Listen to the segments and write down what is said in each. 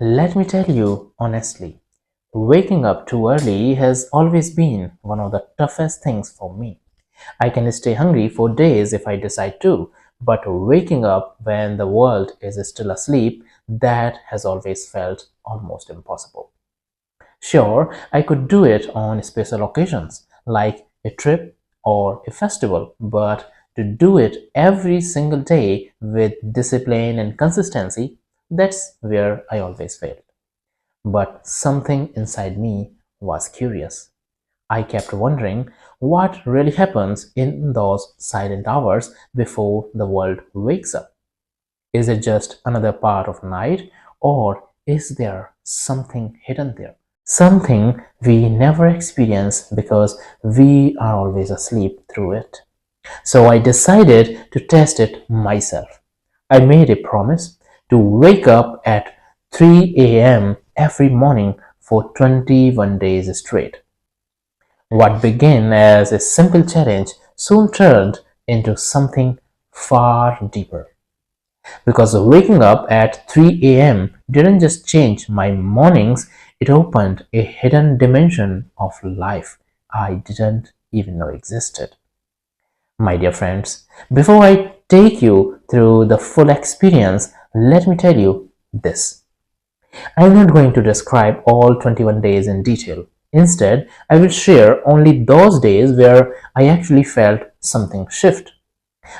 Let me tell you honestly, waking up too early has always been one of the toughest things for me. I can stay hungry for days if I decide to, but waking up when the world is still asleep, that has always felt almost impossible. Sure, I could do it on special occasions like a trip or a festival, but to do it every single day with discipline and consistency, that's where I always fail. But something inside me was curious. I kept wondering what really happens in those silent hours before the world wakes up. Is it just another part of night, or is there something hidden there? Something we never experience because we are always asleep through it. So I decided to test it myself. I made a promise to wake up at 3 a.m. every morning for 21 days straight. What began as a simple challenge soon turned into something far deeper. Because waking up at 3 a.m. didn't just change my mornings, it opened a hidden dimension of life I didn't even know existed. My dear friends, before I take you through the full experience, let me tell you this. I am not going to describe all 21 days in detail. Instead, I will share only those days where I actually felt something shift,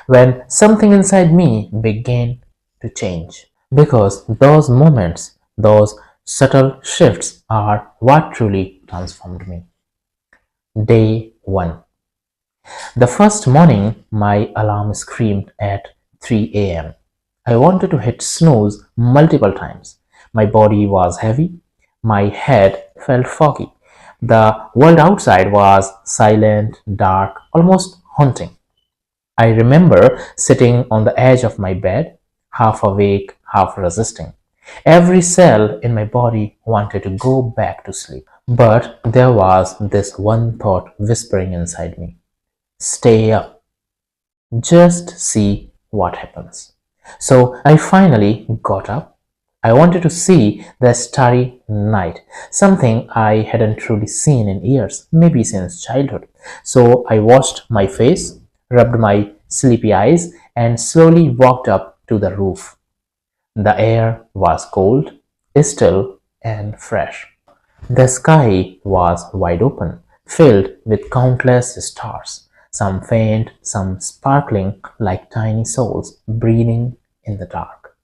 when something inside me began to change. Because those moments, those subtle shifts are what truly transformed me. Day 1. The first morning, my alarm screamed at 3 a.m. I wanted to hit snooze multiple times. My body was heavy. My head felt foggy. The world outside was silent, dark, almost haunting. I remember sitting on the edge of my bed, half awake, half resisting. Every cell in my body wanted to go back to sleep. But there was this one thought whispering inside me. Stay up. Just see what happens. So I finally got up. I wanted to see the starry night, something I hadn't truly seen in years, maybe since childhood. So I washed my face, rubbed my sleepy eyes, and slowly walked up to the roof. The air was cold, still, and fresh. The sky was wide open, filled with countless stars, some faint, some sparkling like tiny souls breathing in the dark.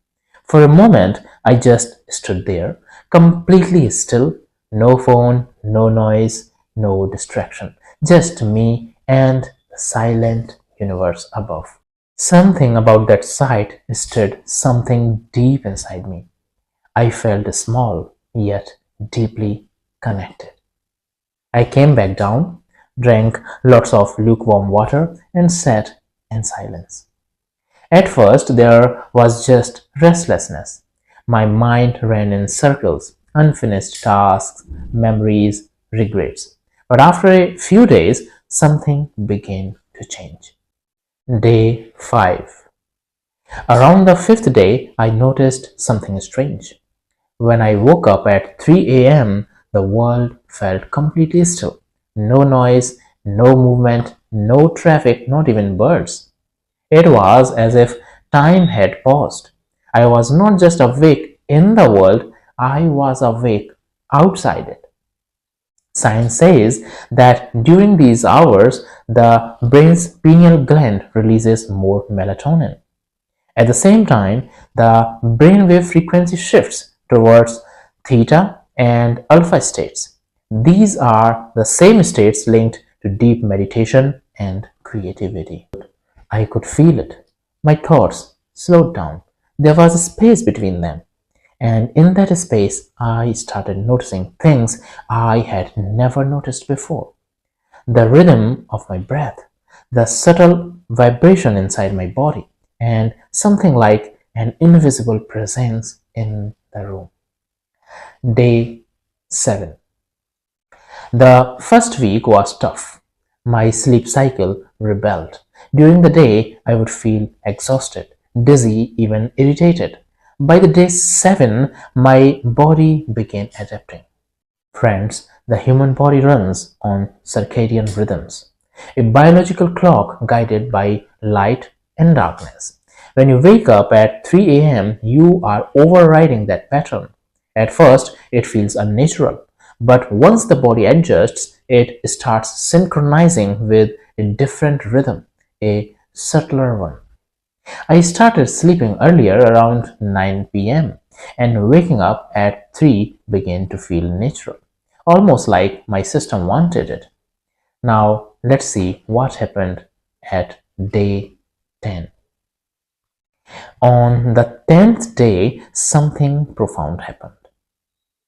For a moment, I just stood there, completely still, no phone, no noise, no distraction, just me and the silent universe above. Something about that sight stirred something deep inside me. I felt small, yet deeply connected. I came back down, drank lots of lukewarm water, and sat in silence. At first, there was just restlessness. My mind ran in circles, unfinished tasks, memories, regrets. But after a few days, something began to change. Day 5. Around the fifth day, I noticed something strange. When I woke up at 3 a.m., the world felt completely still. No noise, no movement, no traffic, not even birds. It was as if time had paused. I was not just awake in the world, I was awake outside it. Science says that during these hours, the brain's pineal gland releases more melatonin. At the same time, the brainwave frequency shifts towards theta and alpha states. These are the same states linked to deep meditation and creativity. I could feel it. My thoughts slowed down. There was a space between them. And in that space, I started noticing things I had never noticed before. The rhythm of my breath, the subtle vibration inside my body, and something like an invisible presence in the room. Day 7. The first week was tough. My sleep cycle rebelled. During the day, I would feel exhausted, dizzy, even irritated. By the day 7, my body began adapting. Friends, the human body runs on circadian rhythms, a biological clock guided by light and darkness. When you wake up at 3 a.m., you are overriding that pattern. At first, it feels unnatural, but once the body adjusts, it starts synchronizing with a different rhythm, a subtler one. I started sleeping earlier around 9 p.m. and waking up at 3 began to feel natural, almost like my system wanted it. Now let's see what happened at day 10. On the 10th day, something profound happened.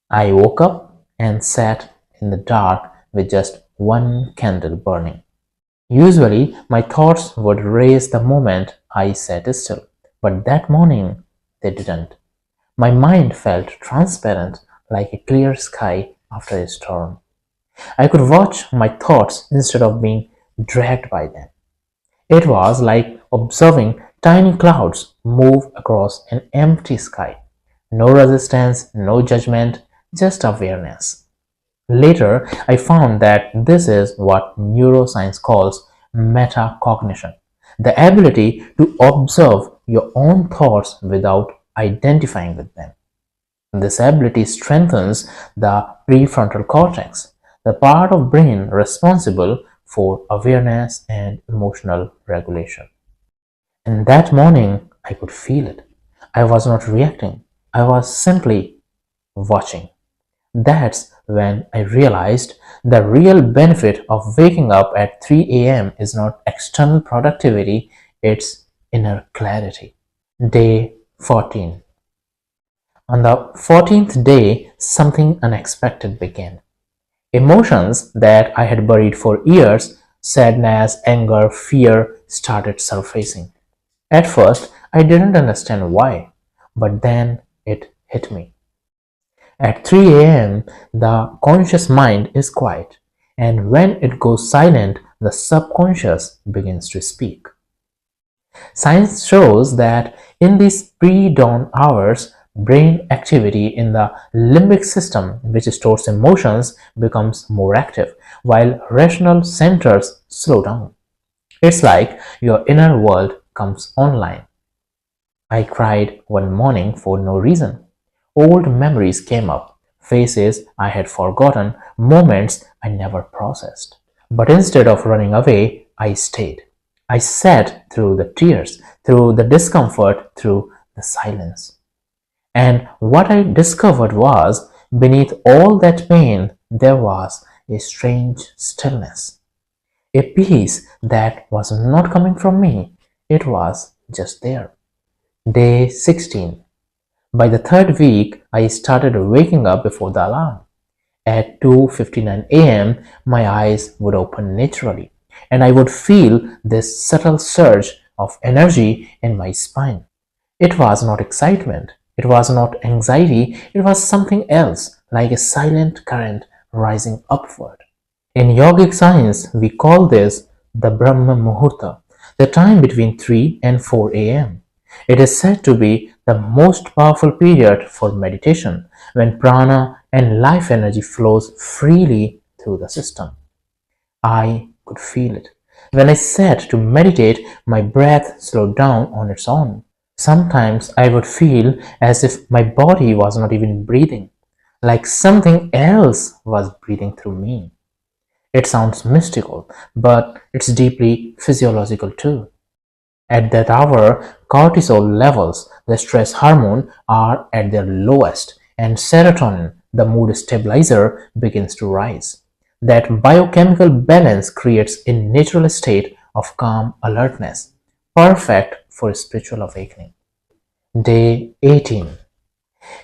I woke up and sat in the dark with just one candle burning. Usually, my thoughts would race the moment I sat still, but that morning they didn't. My mind felt transparent like a clear sky after a storm. I could watch my thoughts instead of being dragged by them. It was like observing tiny clouds move across an empty sky. No resistance, no judgment, just awareness. Later, I found that this is what neuroscience calls metacognition, the ability to observe your own thoughts without identifying with them. This ability strengthens the prefrontal cortex, the part of brain responsible for awareness and emotional regulation. And that morning, I could feel it. I was not reacting. I was simply watching. That's when I realized the real benefit of waking up at 3 a.m. is not external productivity, it's inner clarity. Day 14. On the 14th day, something unexpected began. Emotions that I had buried for years, sadness, anger, fear, started surfacing. At first, I didn't understand why, but then it hit me. At 3 a.m., the conscious mind is quiet, and when it goes silent, the subconscious begins to speak. Science shows that in these pre-dawn hours, brain activity in the limbic system, which stores emotions, becomes more active, while rational centers slow down. It's like your inner world comes online. I cried one morning for no reason. Old memories came up, faces I had forgotten, moments I never processed. But instead of running away, I stayed. I sat through the tears, through the discomfort, through the silence. And what I discovered was, beneath all that pain, there was a strange stillness. A peace that was not coming from me, it was just there. Day 16. By the third week, I started waking up before the alarm. At 2:59 a.m., my eyes would open naturally, and I would feel this subtle surge of energy in my spine. It was not excitement, it was not anxiety, it was something else, like a silent current rising upward. In yogic science, we call this the Brahma Muhurta, the time between 3 and 4 a.m. It is said to be the most powerful period for meditation, when prana and life energy flows freely through the system. I could feel it. When I sat to meditate, my breath slowed down on its own. Sometimes I would feel as if my body was not even breathing, like something else was breathing through me. It sounds mystical, but it's deeply physiological too. At that hour, cortisol levels, the stress hormone, are at their lowest, and serotonin, the mood stabilizer, begins to rise. That biochemical balance creates a natural state of calm alertness, perfect for spiritual awakening. Day 18.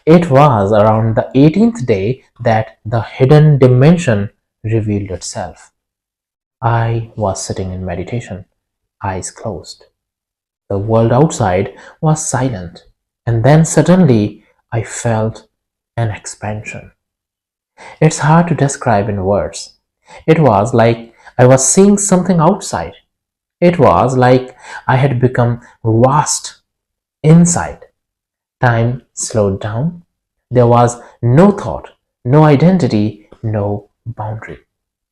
It was around the 18th day that the hidden dimension revealed itself. I was sitting in meditation, eyes closed. The world outside was silent, and then suddenly I felt an expansion. It's hard to describe in words. It was like I was seeing something outside. It was like I had become vast inside. Time slowed down. There was no thought, no identity, no boundary.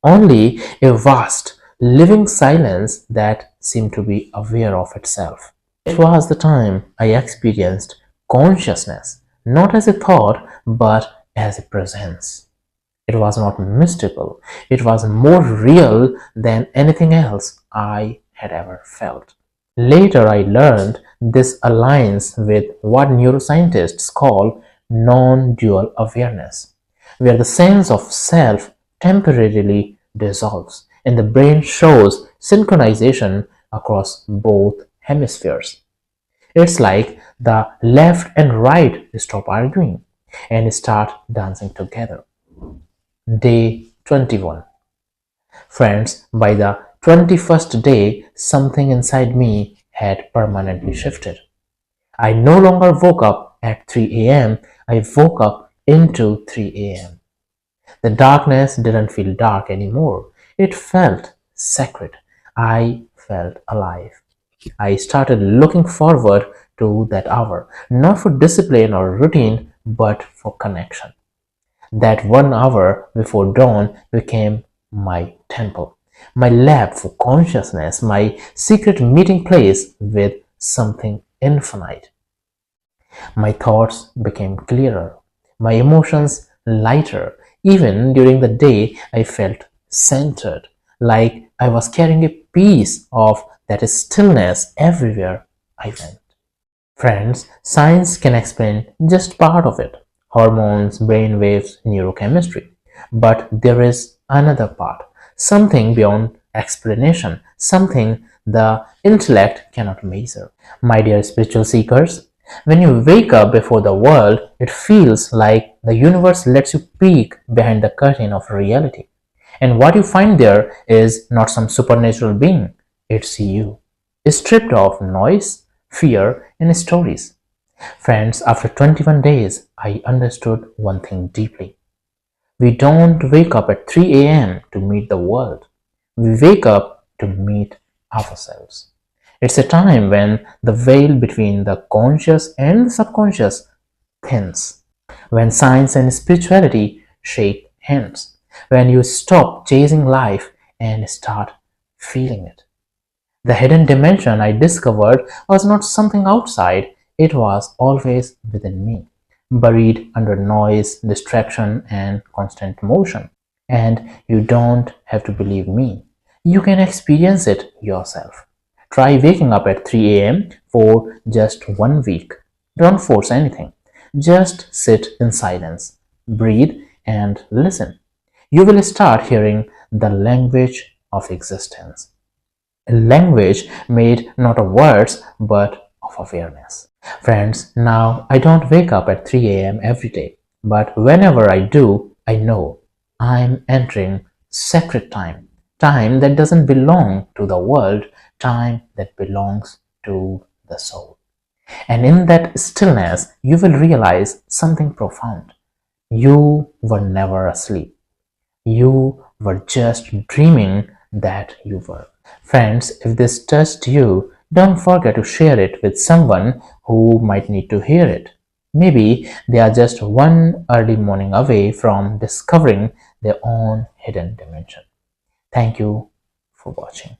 Only a vast, living silence that seemed to be aware of itself. It was the time I experienced consciousness, not as a thought, but as a presence. It was not mystical, it was more real than anything else I had ever felt. Later, I learned this aligns with what neuroscientists call non dual awareness, where the sense of self temporarily dissolves and the brain shows synchronization across both hemispheres. It's like the left and right stop arguing and start dancing together. Day 21. Friends, by the 21st day, something inside me had permanently shifted. I no longer woke up at 3 a.m., I woke up into 3 a.m. The darkness didn't feel dark anymore. It felt sacred. I felt alive. I started looking forward to that hour, not for discipline or routine, but for connection. That 1 hour before dawn became my temple, my lab for consciousness, my secret meeting place with something infinite. My thoughts became clearer, my emotions lighter. Even during the day, I felt centered, like I was carrying a piece of that stillness everywhere I went. Friends, science can explain just part of it: hormones, brain waves, neurochemistry. But there is another part, something beyond explanation, something the intellect cannot measure. My dear spiritual seekers, when you wake up before the world, it feels like the universe lets you peek behind the curtain of reality. And what you find there is not some supernatural being, it's you, stripped of noise, fear, and stories. Friends, after 21 days, I understood one thing deeply. We don't wake up at 3 a.m. to meet the world. We wake up to meet ourselves. It's a time when the veil between the conscious and the subconscious thins, when science and spirituality shake hands, when you stop chasing life and start feeling it. The hidden dimension I discovered was not something outside, it was always within me, buried under noise, distraction, and constant motion. And you don't have to believe me. You can experience it yourself. Try waking up at 3 a.m. for just 1 week. Don't force anything. Just sit in silence, breathe, and listen. You will start hearing the language of existence. A language made not of words but of awareness. Friends, now I don't wake up at 3 a.m. every day, but whenever I do, I know I'm entering sacred time, time that doesn't belong to the world, time that belongs to the soul. And in that stillness, you will realize something profound. You were never asleep. You were just dreaming that you were. Friends, if this touched you, don't forget to share it with someone who might need to hear it. Maybe they are just one early morning away from discovering their own hidden dimension. Thank you for watching.